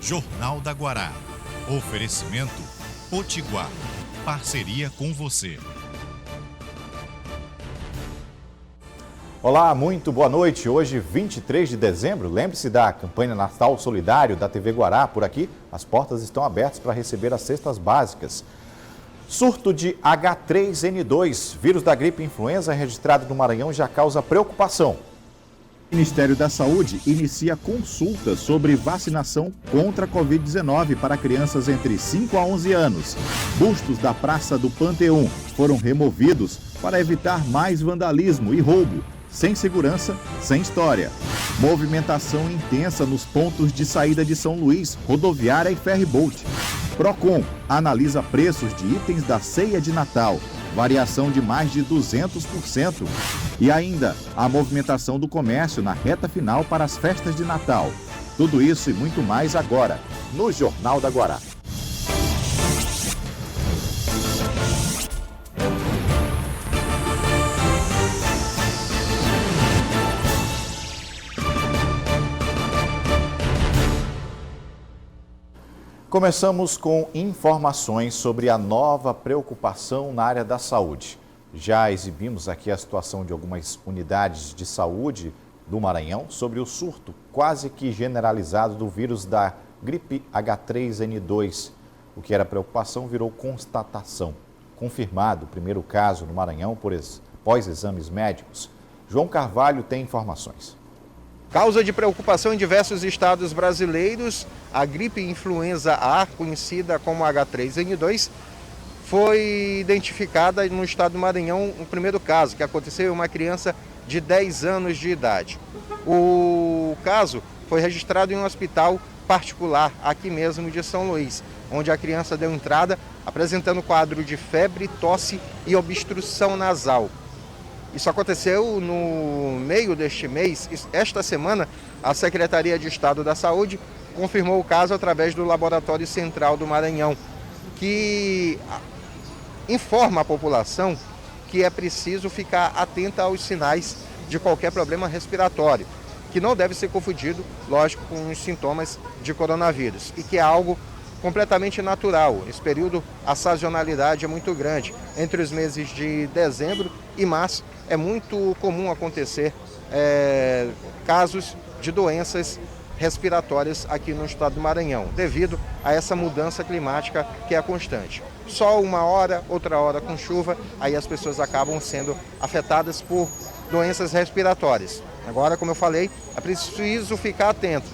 Jornal da Guará. Oferecimento Potiguar. Parceria com você. Olá, muito boa noite. Hoje, 23 de dezembro, lembre-se da campanha Natal Solidário da TV Guará. Por aqui, as portas estão abertas para receber as cestas básicas. Surto de H3N2, vírus da gripe influenza registrado no Maranhão, já causa preocupação. O Ministério da Saúde inicia consultas sobre vacinação contra a Covid-19 para crianças entre 5 a 11 anos. Bustos da Praça do Panteão foram removidos para evitar mais vandalismo e roubo. Sem segurança, sem história. Movimentação intensa nos pontos de saída de São Luís, rodoviária e ferryboat. Procon analisa preços de itens da ceia de Natal. Variação de mais de 200%. E ainda, a movimentação do comércio na reta final para as festas de Natal. Tudo isso e muito mais agora, no Jornal da Guará. Começamos com informações sobre a nova preocupação na área da saúde. Já exibimos aqui a situação de algumas unidades de saúde do Maranhão sobre o surto quase que generalizado do vírus da gripe H3N2. O que era preocupação virou constatação. Confirmado o primeiro caso no Maranhão após exames médicos. João Carvalho tem informações. Causa de preocupação em diversos estados brasileiros, a gripe influenza A, conhecida como H3N2, foi identificada no estado do Maranhão o primeiro caso, que aconteceu em uma criança de 10 anos de idade. O caso foi registrado em um hospital particular, aqui mesmo de São Luís, onde a criança deu entrada apresentando quadro de febre, tosse e obstrução nasal. Isso aconteceu no meio deste mês. Esta semana, a Secretaria de Estado da Saúde confirmou o caso através do Laboratório Central do Maranhão, que informa a população que é preciso ficar atenta aos sinais de qualquer problema respiratório, que não deve ser confundido, lógico, com os sintomas de coronavírus, e que é algo completamente natural. Nesse período, a sazonalidade é muito grande. Entre os meses de dezembro e março, é muito comum acontecer casos de doenças respiratórias aqui no estado do Maranhão, devido a essa mudança climática que é constante. Sol uma hora, outra hora com chuva, aí as pessoas acabam sendo afetadas por doenças respiratórias. Agora, como eu falei, é preciso ficar atento,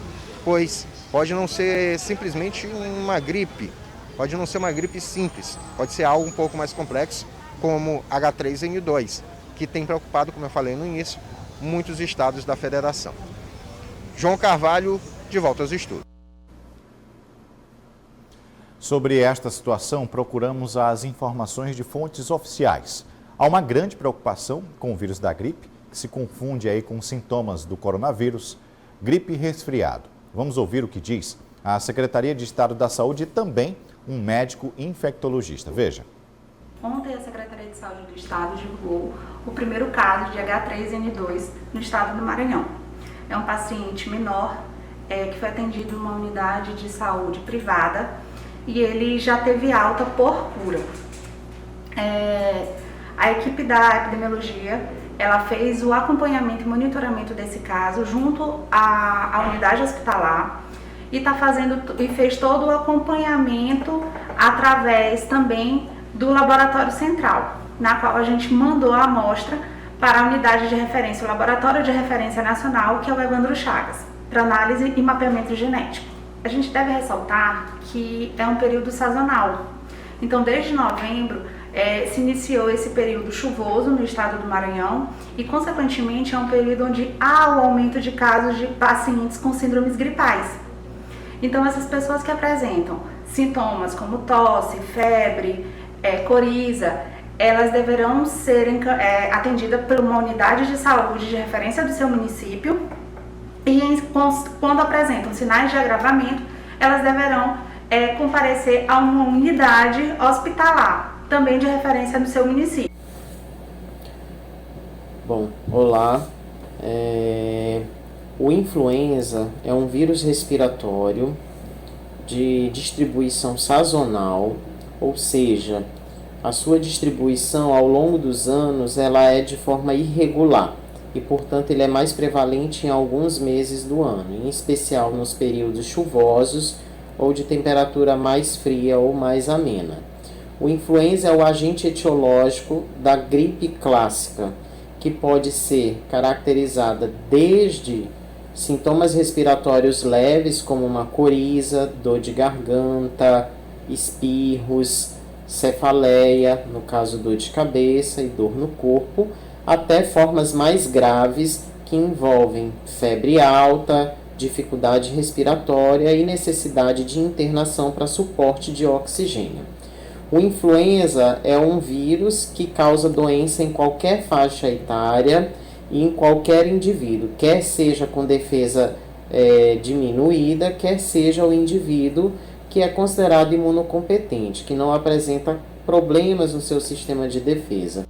pois pode não ser simplesmente uma gripe, pode não ser uma gripe simples, pode ser algo um pouco mais complexo, como H3N2, que tem preocupado, como eu falei no início, muitos estados da federação. João Carvalho, de volta aos estudos. Sobre esta situação, procuramos as informações de fontes oficiais. Há uma grande preocupação com o vírus da gripe, que se confunde aí com sintomas do coronavírus, gripe e resfriado. Vamos ouvir o que diz a Secretaria de Estado da Saúde e também um médico infectologista. Veja. Ontem, a Secretaria de Saúde do Estado divulgou o primeiro caso de H3N2 no estado do Maranhão. É um paciente menor que foi atendido em uma unidade de saúde privada e ele já teve alta por cura. A equipe da epidemiologia ela fez o acompanhamento e monitoramento desse caso junto à unidade hospitalar e fez todo o acompanhamento através também do laboratório central, na qual a gente mandou a amostra para a unidade de referência, o Laboratório de Referência Nacional, que é o Evandro Chagas, para análise e mapeamento genético. A gente deve ressaltar que é um período sazonal. Então, desde novembro, se iniciou esse período chuvoso no estado do Maranhão e, consequentemente, é um período onde há o aumento de casos de pacientes com síndromes gripais. Então, essas pessoas que apresentam sintomas como tosse, febre, coriza, elas deverão ser atendidas por uma unidade de saúde de referência do seu município e, quando apresentam sinais de agravamento, elas deverão comparecer a uma unidade hospitalar, também de referência do seu município. Bom, olá. O influenza é um vírus respiratório de distribuição sazonal, ou seja, a sua distribuição ao longo dos anos ela é de forma irregular e, portanto, ele é mais prevalente em alguns meses do ano, em especial nos períodos chuvosos ou de temperatura mais fria ou mais amena. O influenza é o agente etiológico da gripe clássica, que pode ser caracterizada desde sintomas respiratórios leves, como uma coriza, dor de garganta, espirros, cefaleia, no caso dor de cabeça e dor no corpo, até formas mais graves que envolvem febre alta, dificuldade respiratória e necessidade de internação para suporte de oxigênio. O influenza é um vírus que causa doença em qualquer faixa etária e em qualquer indivíduo, quer seja com defesa diminuída, quer seja o indivíduo que é considerado imunocompetente, que não apresenta problemas no seu sistema de defesa.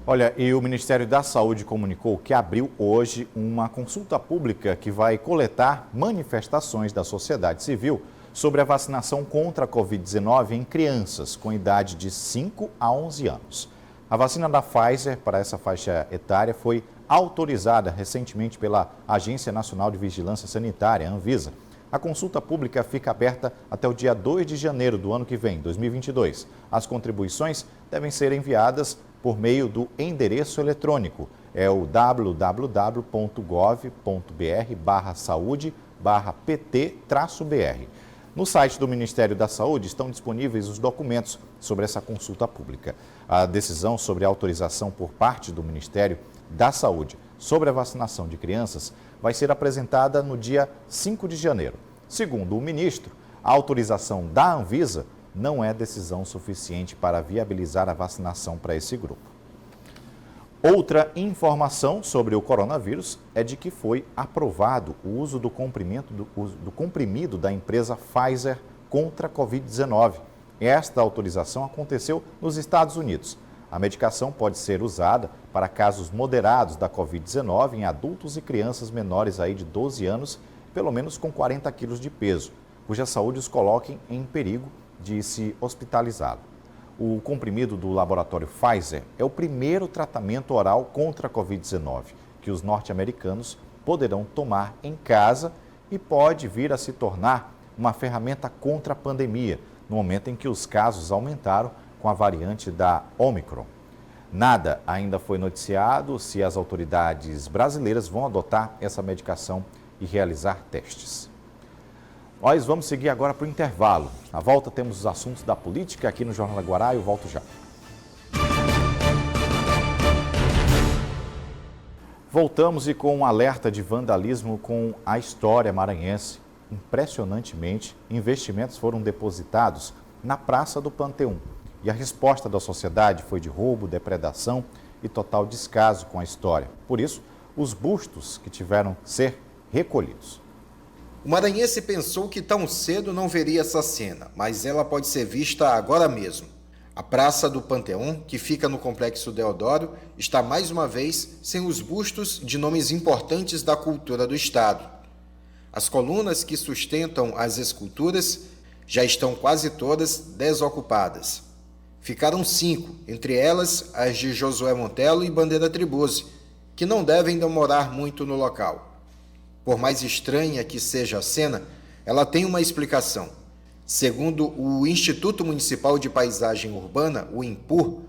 Olha, e o Ministério da Saúde comunicou que abriu hoje uma consulta pública que vai coletar manifestações da sociedade civil sobre a vacinação contra a Covid-19 em crianças com idade de 5 a 11 anos. A vacina da Pfizer para essa faixa etária foi autorizada recentemente pela Agência Nacional de Vigilância Sanitária, Anvisa. A consulta pública fica aberta até o dia 2 de janeiro do ano que vem, 2022. As contribuições devem ser enviadas por meio do endereço eletrônico. É o www.gov.br/saúde/pt-br. No site do Ministério da Saúde estão disponíveis os documentos sobre essa consulta pública. A decisão sobre a autorização por parte do Ministério da Saúde sobre a vacinação de crianças vai ser apresentada no dia 5 de janeiro. Segundo o ministro, a autorização da Anvisa não é decisão suficiente para viabilizar a vacinação para esse grupo. Outra informação sobre o coronavírus é de que foi aprovado o uso do comprimido da empresa Pfizer contra a Covid-19. Esta autorização aconteceu nos Estados Unidos. A medicação pode ser usada para casos moderados da Covid-19 em adultos e crianças menores aí de 12 anos, pelo menos com 40 quilos de peso, cuja saúde os coloque em perigo de se hospitalizar. O comprimido do laboratório Pfizer é o primeiro tratamento oral contra a Covid-19 que os norte-americanos poderão tomar em casa e pode vir a se tornar uma ferramenta contra a pandemia, no momento em que os casos aumentaram com a variante da Omicron. Nada ainda foi noticiado se as autoridades brasileiras vão adotar essa medicação e realizar testes. Nós vamos seguir agora para o intervalo. Na volta temos os assuntos da política aqui no Jornal da Guará e eu volto já. Voltamos e com um alerta de vandalismo com a história maranhense. Impressionantemente, investimentos foram depositados na Praça do Panteão. E a resposta da sociedade foi de roubo, depredação e total descaso com a história. Por isso, os bustos que tiveram que ser recolhidos. O maranhense pensou que tão cedo não veria essa cena, mas ela pode ser vista agora mesmo. A Praça do Panteão, que fica no Complexo Deodoro, está mais uma vez sem os bustos de nomes importantes da cultura do estado. As colunas que sustentam as esculturas já estão quase todas desocupadas. Ficaram 5, entre elas as de Josué Montelo e Bandeira Tribuzzi, que não devem demorar muito no local. Por mais estranha que seja a cena, ela tem uma explicação. Segundo o Instituto Municipal de Paisagem Urbana, o INPUR,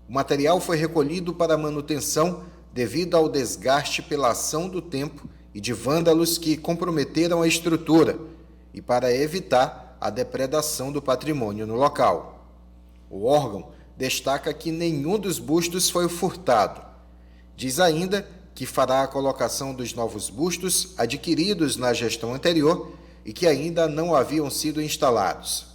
o material foi recolhido para manutenção devido ao desgaste pela ação do tempo e de vândalos que comprometeram a estrutura e para evitar a depredação do patrimônio no local. O órgão destaca que nenhum dos bustos foi furtado. Diz ainda que fará a colocação dos novos bustos adquiridos na gestão anterior e que ainda não haviam sido instalados.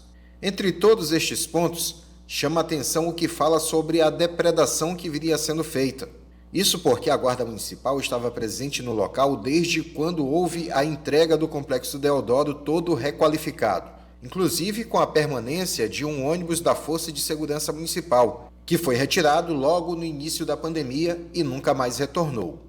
Entre todos estes pontos, chama atenção o que fala sobre a depredação que viria sendo feita. Isso porque a Guarda Municipal estava presente no local desde quando houve a entrega do Complexo Deodoro todo requalificado, inclusive com a permanência de um ônibus da Força de Segurança Municipal, que foi retirado logo no início da pandemia e nunca mais retornou.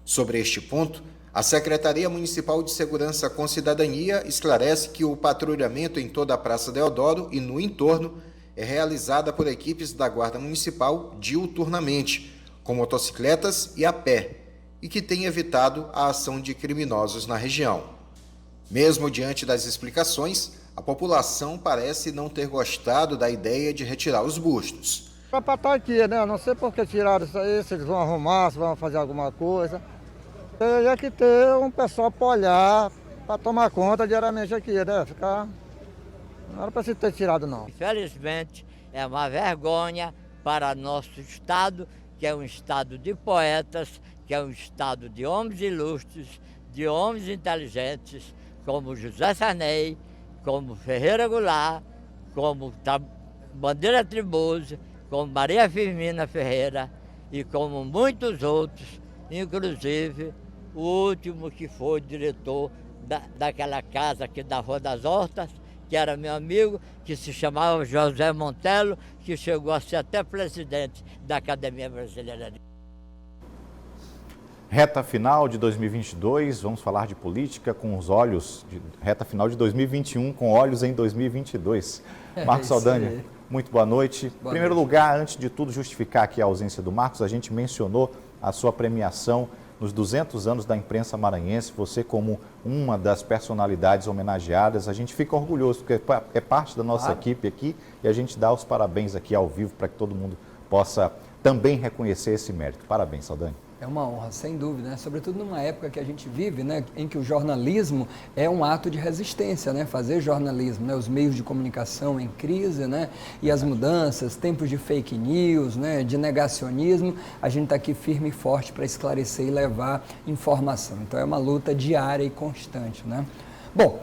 Sobre este ponto, A Secretaria Municipal de Segurança com Cidadania esclarece que o patrulhamento em toda a Praça Deodoro e no entorno é realizada por equipes da Guarda Municipal diuturnamente, com motocicletas e a pé, e que tem evitado a ação de criminosos na região. Mesmo diante das explicações, a população parece não ter gostado da ideia de retirar os bustos. É para estar aqui, né? Não sei por que tiraram isso aí, se eles vão arrumar, se vão fazer alguma coisa. Teria que ter um pessoal para olhar, para tomar conta diariamente aqui, né? Não era para se ter tirado, não. Infelizmente, é uma vergonha para nosso estado, que é um estado de poetas, que é um estado de homens ilustres, de homens inteligentes, como José Sarney, como Ferreira Goulart, como Bandeira Tribuzio, como Maria Firmina Ferreira e como muitos outros, inclusive o último que foi diretor daquela casa aqui da Rua das Hortas, que era meu amigo, que se chamava José Montelo, que chegou a ser até presidente da Academia Brasileira. Reta final de 2022, vamos falar de política com os olhos, reta final de 2021 com olhos em 2022. Marcos Saldanha, muito boa noite. Em primeiro lugar, antes de tudo, justificar aqui a ausência do Marcos, a gente mencionou a sua premiação nos 200 anos da imprensa maranhense, você como uma das personalidades homenageadas, a gente fica orgulhoso, porque é parte da nossa equipe aqui e a gente dá os parabéns aqui ao vivo para que todo mundo possa também reconhecer esse mérito. Parabéns, Saldanha. É uma honra, sem dúvida, né? Sobretudo numa época que a gente vive, né? Em que o jornalismo é um ato de resistência, né? Fazer jornalismo, né? Os meios de comunicação em crise, né? E as mudanças, tempos de fake news, né? De negacionismo, a gente está aqui firme e forte para esclarecer e levar informação. Então é uma luta diária e constante, né? Bom,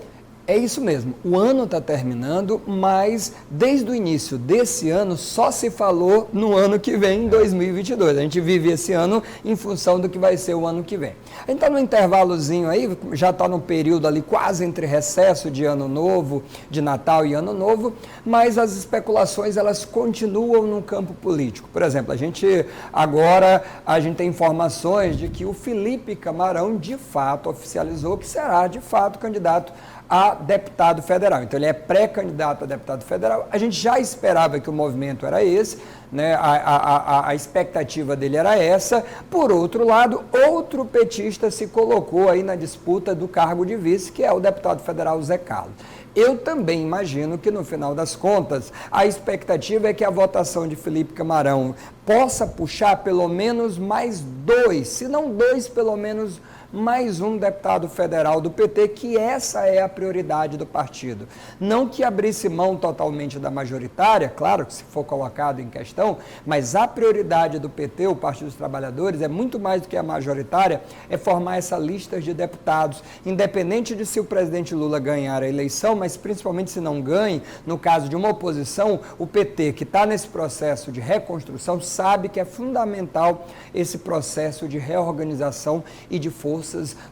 é isso mesmo, o ano está terminando, mas desde o início desse ano só se falou no ano que vem, em 2022. A gente vive esse ano em função do que vai ser o ano que vem. A gente está no intervalozinho aí, já está no período ali quase entre recesso de Ano Novo, de Natal e Ano Novo, mas as especulações elas continuam no campo político. Por exemplo, a gente tem informações de que o Felipe Camarão de fato oficializou que será de fato candidato a deputado federal. Então ele é pré-candidato a deputado federal. A gente já esperava que o movimento era esse, né? A expectativa dele era essa. Por outro lado, outro petista se colocou aí na disputa do cargo de vice, que é o deputado federal Zé Carlos. Eu também imagino que, no final das contas, a expectativa é que a votação de Felipe Camarão possa puxar pelo menos mais dois, se não dois, pelo menos mais um deputado federal do PT, que essa é a prioridade do partido. Não que abrisse mão totalmente da majoritária, claro que se for colocado em questão, mas a prioridade do PT, o Partido dos Trabalhadores, é muito mais do que a majoritária, é formar essa lista de deputados, independente de se o presidente Lula ganhar a eleição, mas principalmente se não ganhe, no caso de uma oposição, o PT, que está nesse processo de reconstrução, sabe que é fundamental esse processo de reorganização e de forças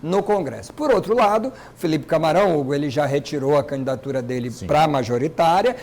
no Congresso. Por outro lado, Felipe Camarão, Hugo, ele já retirou a candidatura dele para a majoritária,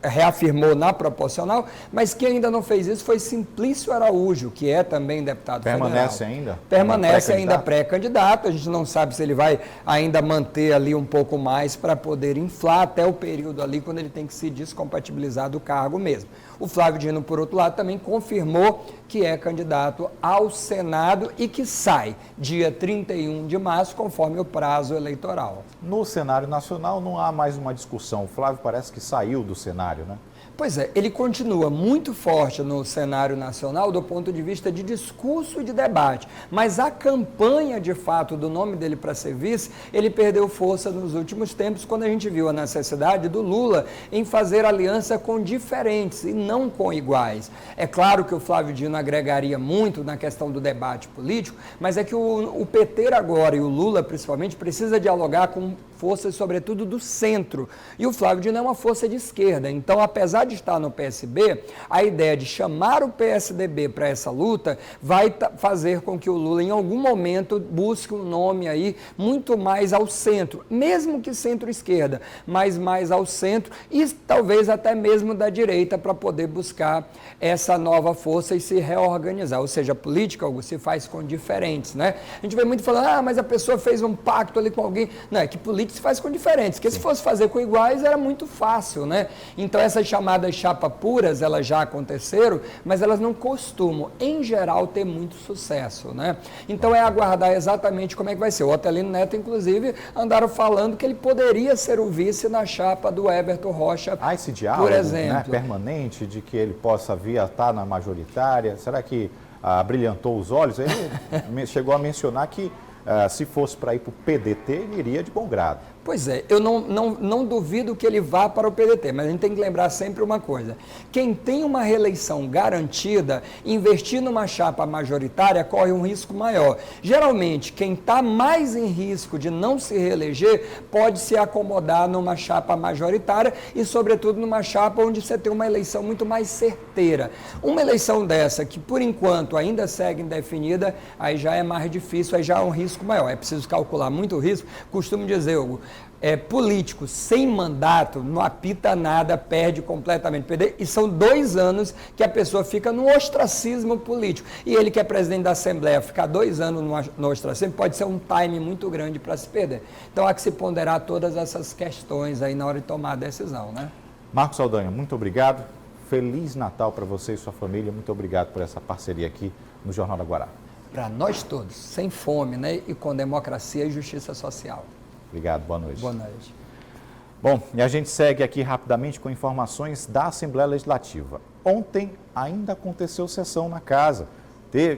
reafirmou na proporcional, mas quem ainda não fez isso foi Simplício Araújo, que é também deputado federal. Permanece ainda? Permanece ainda pré-candidato, a gente não sabe se ele vai ainda manter ali um pouco mais para poder inflar até o período ali quando ele tem que se descompatibilizar do cargo mesmo. O Flávio Dino, por outro lado, também confirmou que é candidato ao Senado e que sai dia 31 de março, conforme o prazo eleitoral. No cenário nacional não há mais uma discussão. O Flávio parece que saiu do cenário, né? Pois é, ele continua muito forte no cenário nacional do ponto de vista de discurso e de debate, mas a campanha, de fato, do nome dele para ser vice, ele perdeu força nos últimos tempos, quando a gente viu a necessidade do Lula em fazer aliança com diferentes e não com iguais. É claro que o Flávio Dino agregaria muito na questão do debate político, mas é que o PT agora e o Lula, principalmente, precisa dialogar com forças, sobretudo do centro. E o Flávio Dino é uma força de esquerda. Então, apesar de estar no PSB, a ideia de chamar o PSDB para essa luta vai fazer com que o Lula, em algum momento, busque um nome aí muito mais ao centro, mesmo que centro-esquerda, mas mais ao centro e talvez até mesmo da direita, para poder buscar essa nova força e se reorganizar. Ou seja, a política, Hugo, se faz com diferentes, né? A gente vê muito falando, mas a pessoa fez um pacto ali com alguém. Não, é que política se faz com diferentes, porque se fosse fazer com iguais era muito fácil, né? Então essas chamadas chapa puras, elas já aconteceram, mas elas não costumam, em geral, ter muito sucesso, né? Então é aguardar exatamente como é que vai ser. O Otelino Neto, inclusive, andaram falando que ele poderia ser o vice na chapa do Everton Rocha, há esse diálogo, por exemplo, né, permanente de que ele possa vir a estar na majoritária. Será que brilhantou os olhos? Ele chegou a mencionar que se fosse para ir para o PDT, ele iria de bom grado. Pois é, eu não duvido que ele vá para o PDT, mas a gente tem que lembrar sempre uma coisa. Quem tem uma reeleição garantida, investir numa chapa majoritária corre um risco maior. Geralmente, quem está mais em risco de não se reeleger pode se acomodar numa chapa majoritária e, sobretudo, numa chapa onde você tem uma eleição muito mais certeira. Uma eleição dessa, que por enquanto ainda segue indefinida, aí já é mais difícil, aí já é um risco maior. É preciso calcular muito risco. Costumo dizer, Hugo, político sem mandato não apita nada, perde completamente. E são 2 anos que a pessoa fica no ostracismo político. E ele que é presidente da Assembleia, ficar 2 anos no ostracismo pode ser um time muito grande para se perder. Então há que se ponderar todas essas questões aí na hora de tomar a decisão, né? Marcos Saldanha, muito obrigado. Feliz Natal para você e sua família. Muito obrigado por essa parceria aqui no Jornal da Guará. Para nós todos, sem fome, né? E com democracia e justiça social. Obrigado, boa noite. Boa noite. Bom, e a gente segue aqui rapidamente com informações da Assembleia Legislativa. Ontem ainda aconteceu sessão na casa.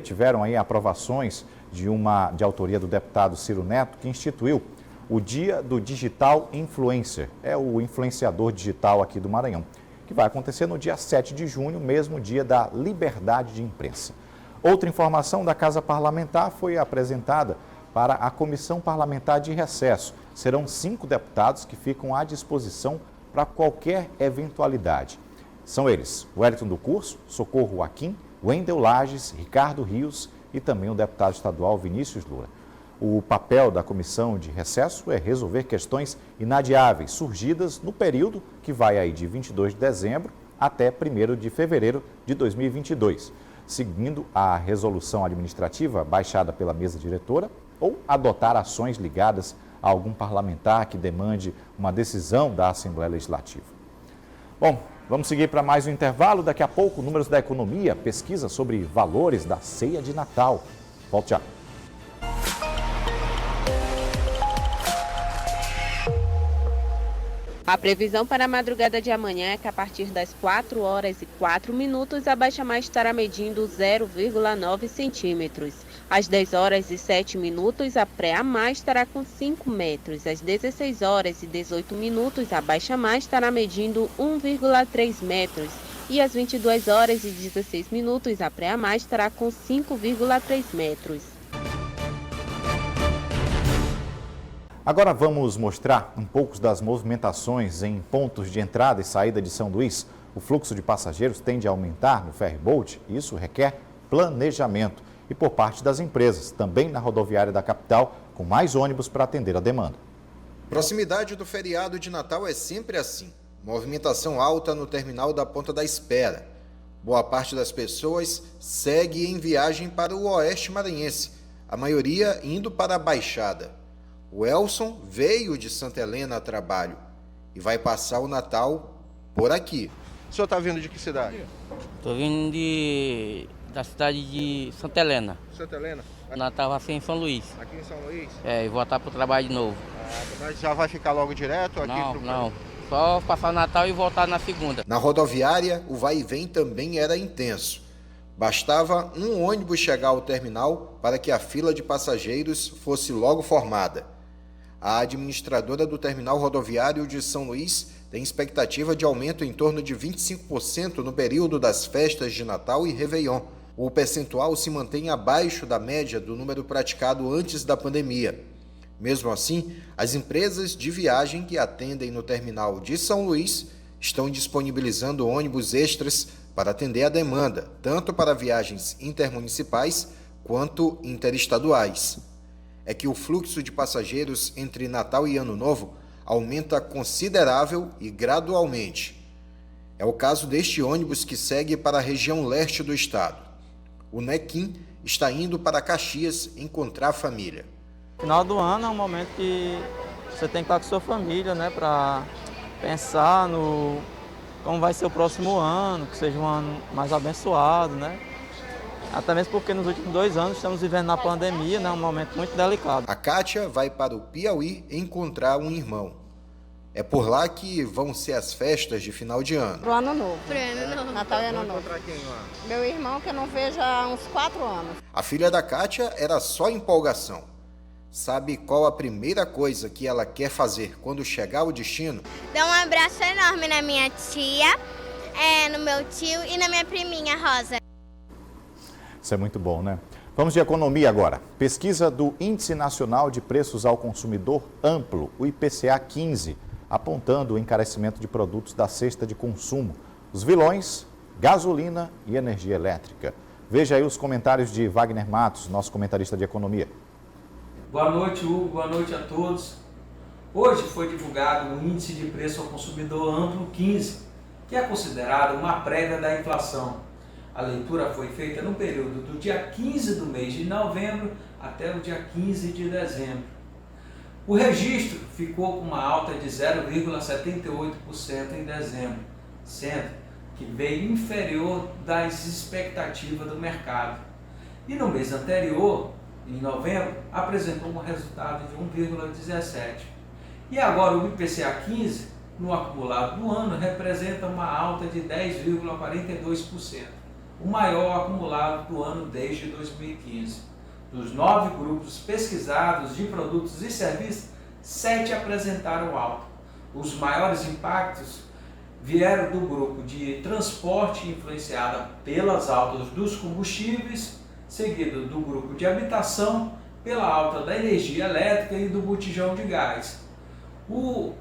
Tiveram aí aprovações de autoria do deputado Ciro Neto, que instituiu o Dia do Digital Influencer. É o influenciador digital aqui do Maranhão, que vai acontecer no dia 7 de junho, mesmo dia da liberdade de imprensa. Outra informação da Casa Parlamentar foi apresentada para a Comissão Parlamentar de Recesso. Serão 5 deputados que ficam à disposição para qualquer eventualidade. São eles: Wellington do Curso, Socorro Joaquim, Wendel Lages, Ricardo Rios e também o deputado estadual Vinícius Lura. O papel da Comissão de Recesso é resolver questões inadiáveis surgidas no período que vai aí de 22 de dezembro até 1º de fevereiro de 2022, seguindo a resolução administrativa baixada pela mesa diretora, ou adotar ações ligadas a algum parlamentar que demande uma decisão da Assembleia Legislativa. Bom, vamos seguir para mais um intervalo. Daqui a pouco, Números da Economia, pesquisa sobre valores da ceia de Natal. Volte já. A previsão para a madrugada de amanhã é que a partir das 4h04 a baixa-mar estará medindo 0,9 centímetros. Às 10h07 a pré-mar estará com 5 metros. Às 16h18 a baixa-mar estará medindo 1,3 metros. E às 22h16 a pré-mar estará com 5,3 metros. Agora vamos mostrar um pouco das movimentações em pontos de entrada e saída de São Luís. O fluxo de passageiros tende a aumentar no ferryboat e isso requer planejamento. E por parte das empresas, também na rodoviária da capital, com mais ônibus para atender a demanda. Proximidade do feriado de Natal é sempre assim. Movimentação alta no terminal da Ponta da Espera. Boa parte das pessoas segue em viagem para o oeste maranhense, a maioria indo para a Baixada. O Elson veio de Santa Helena a trabalho e vai passar o Natal por aqui. O senhor está vindo de que cidade? Estou vindo da cidade de Santa Helena. Santa Helena? O Natal vai ser em São Luís. Aqui em São Luís? E voltar para o trabalho de novo. Mas já vai ficar logo direto aqui? Não. Só passar o Natal e voltar na segunda. Na rodoviária, o vai e vem também era intenso. Bastava um ônibus chegar ao terminal para que a fila de passageiros fosse logo formada. A administradora do terminal rodoviário de São Luís tem expectativa de aumento em torno de 25% no período das festas de Natal e Réveillon. O percentual se mantém abaixo da média do número praticado antes da pandemia. Mesmo assim, as empresas de viagem que atendem no terminal de São Luís estão disponibilizando ônibus extras para atender a demanda, tanto para viagens intermunicipais quanto interestaduais. É que o fluxo de passageiros entre Natal e Ano Novo aumenta considerável e gradualmente. É o caso deste ônibus que segue para a região leste do estado. O Nequim está indo para Caxias encontrar a família. Final do ano é um momento que você tem que estar com sua família, né, para pensar no como vai ser o próximo ano, que seja um ano mais abençoado, né? Até mesmo porque nos últimos 2 anos estamos vivendo na pandemia, né, um momento muito delicado. A Kátia vai para o Piauí encontrar um irmão. É por lá que vão ser as festas de final de ano. Pro Ano Novo. Pro Ano Novo. Natal e Ano Novo. Encontrar quem lá? Meu irmão, que eu não vejo há uns 4 anos. A filha da Kátia era só empolgação. Sabe qual a primeira coisa que ela quer fazer quando chegar ao destino? Dá um abraço enorme na minha tia, no meu tio e na minha priminha Rosa. Isso é muito bom, né? Vamos de economia agora. Pesquisa do Índice Nacional de Preços ao Consumidor Amplo, o IPCA 15, apontando o encarecimento de produtos da cesta de consumo, os vilões, gasolina e energia elétrica. Veja aí os comentários de Wagner Matos, nosso comentarista de economia. Boa noite, Hugo. Boa noite a todos. Hoje foi divulgado o Índice de Preço ao Consumidor Amplo 15, que é considerado uma prévia da inflação. A leitura foi feita no período do dia 15 do mês de novembro até o dia 15 de dezembro. O registro ficou com uma alta de 0,78% em dezembro, sendo que veio inferior das expectativas do mercado. E no mês anterior, em novembro, apresentou um resultado de 1,17%. E agora o IPCA 15, no acumulado do ano, representa uma alta de 10,42%, o maior acumulado do ano desde 2015. Dos 9 grupos pesquisados de produtos e serviços, 7 apresentaram alta. Os maiores impactos vieram do grupo de transporte, influenciada pelas altas dos combustíveis, seguido do grupo de habitação, pela alta da energia elétrica e do botijão de gás. O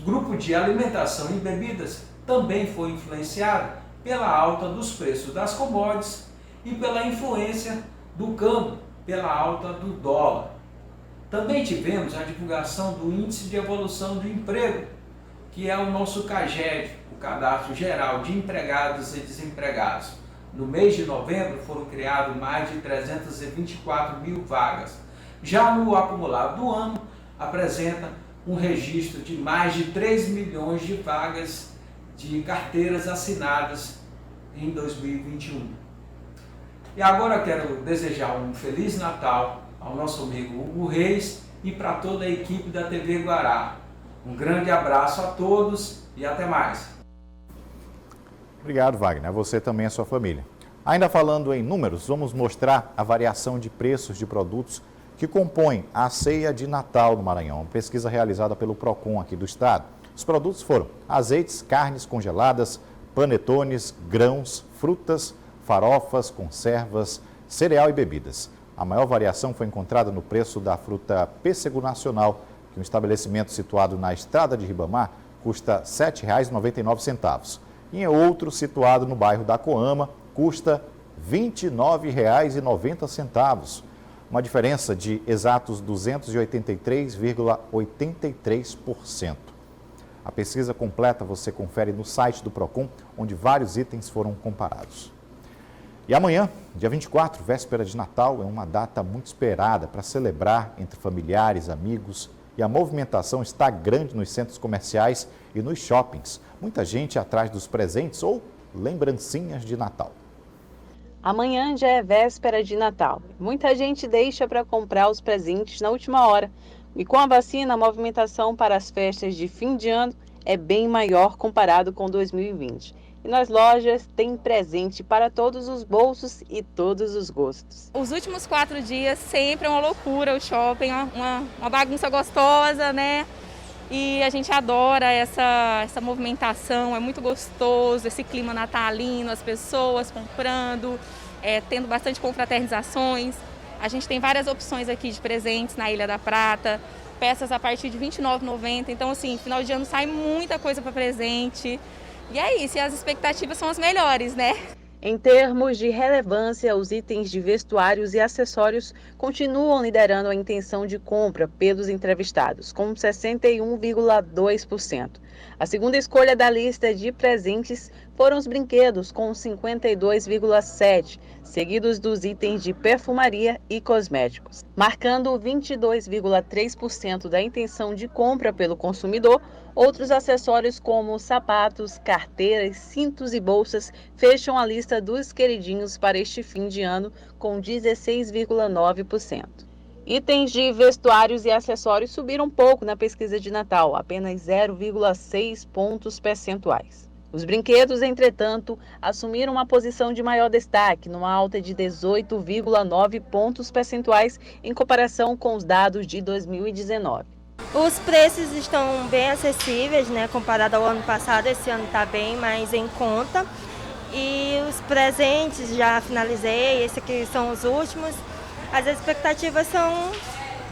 grupo de alimentação e bebidas também foi influenciado pela alta dos preços das commodities e pela influência do câmbio, pela alta do dólar. Também tivemos a divulgação do Índice de Evolução do Emprego, que é o nosso CAGED, o Cadastro Geral de Empregados e Desempregados. No mês de novembro foram criadas mais de 324 mil vagas. Já no acumulado do ano, apresenta um registro de mais de 3 milhões de vagas de carteiras assinadas em 2021. E agora quero desejar um Feliz Natal ao nosso amigo Hugo Reis e para toda a equipe da TV Guará. Um grande abraço a todos e até mais. Obrigado, Wagner. A você também e a sua família. Ainda falando em números, vamos mostrar a variação de preços de produtos que compõem a ceia de Natal no Maranhão. Uma pesquisa realizada pelo Procon aqui do estado. Os produtos foram azeites, carnes congeladas, panetones, grãos, frutas, farofas, conservas, cereal e bebidas. A maior variação foi encontrada no preço da fruta pêssego nacional, que um estabelecimento situado na estrada de Ribamar custa R$ 7,99. E em outro situado no bairro da Coama, custa R$ 29,90. Uma diferença de exatos 283,83%. A pesquisa completa você confere no site do Procon, onde vários itens foram comparados. E amanhã, dia 24, véspera de Natal, é uma data muito esperada para celebrar entre familiares, amigos, e a movimentação está grande nos centros comerciais e nos shoppings. Muita gente atrás dos presentes ou lembrancinhas de Natal. Amanhã já é véspera de Natal. Muita gente deixa para comprar os presentes na última hora. E com a vacina, a movimentação para as festas de fim de ano é bem maior comparado com 2020. E nas lojas tem presente para todos os bolsos e todos os gostos. Os últimos 4 dias sempre é uma loucura, o shopping, uma bagunça gostosa, né? E a gente adora essa movimentação, é muito gostoso, esse clima natalino, as pessoas comprando, tendo bastante confraternizações. A gente tem várias opções aqui de presentes na Ilha da Prata, peças a partir de R$ 29,90. Então, assim, final de ano sai muita coisa para presente. E é isso, e as expectativas são as melhores, né? Em termos de relevância, os itens de vestuários e acessórios continuam liderando a intenção de compra pelos entrevistados, com 61,2%. A segunda escolha da lista de presentes foram os brinquedos, com 52,7%, seguidos dos itens de perfumaria e cosméticos. Marcando 22,3% da intenção de compra pelo consumidor, outros acessórios como sapatos, carteiras, cintos e bolsas fecham a lista dos queridinhos para este fim de ano com 16,9%. Itens de vestuários e acessórios subiram pouco na pesquisa de Natal, apenas 0,6 pontos percentuais. Os brinquedos, entretanto, assumiram uma posição de maior destaque, numa alta de 18,9 pontos percentuais em comparação com os dados de 2019. Os preços estão bem acessíveis, né? Comparado ao ano passado, esse ano está bem mais em conta. E os presentes já finalizei, esses aqui são os últimos. As expectativas são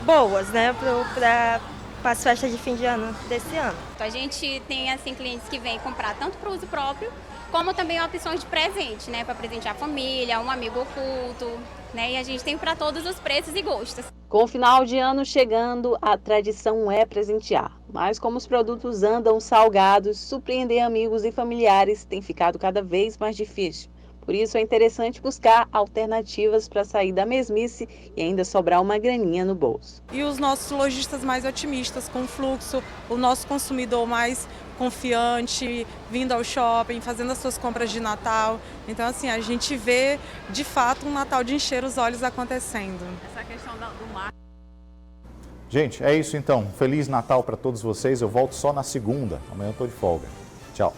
boas, né? Para as festas de fim de ano desse ano. A gente tem assim clientes que vêm comprar tanto para uso próprio, como também opções de presente, né? Para presentear a família, um amigo oculto, né? E a gente tem para todos os preços e gostos. Com o final de ano chegando, a tradição é presentear. Mas como os produtos andam salgados, surpreender amigos e familiares tem ficado cada vez mais difícil. Por isso é interessante buscar alternativas para sair da mesmice e ainda sobrar uma graninha no bolso. E os nossos lojistas mais otimistas com o fluxo, o nosso consumidor mais confiante, vindo ao shopping, fazendo as suas compras de Natal. Então, assim, a gente vê, de fato, um Natal de encher os olhos acontecendo. Essa questão do mar. Gente, é isso então. Feliz Natal para todos vocês. Eu volto só na segunda. Amanhã eu estou de folga. Tchau.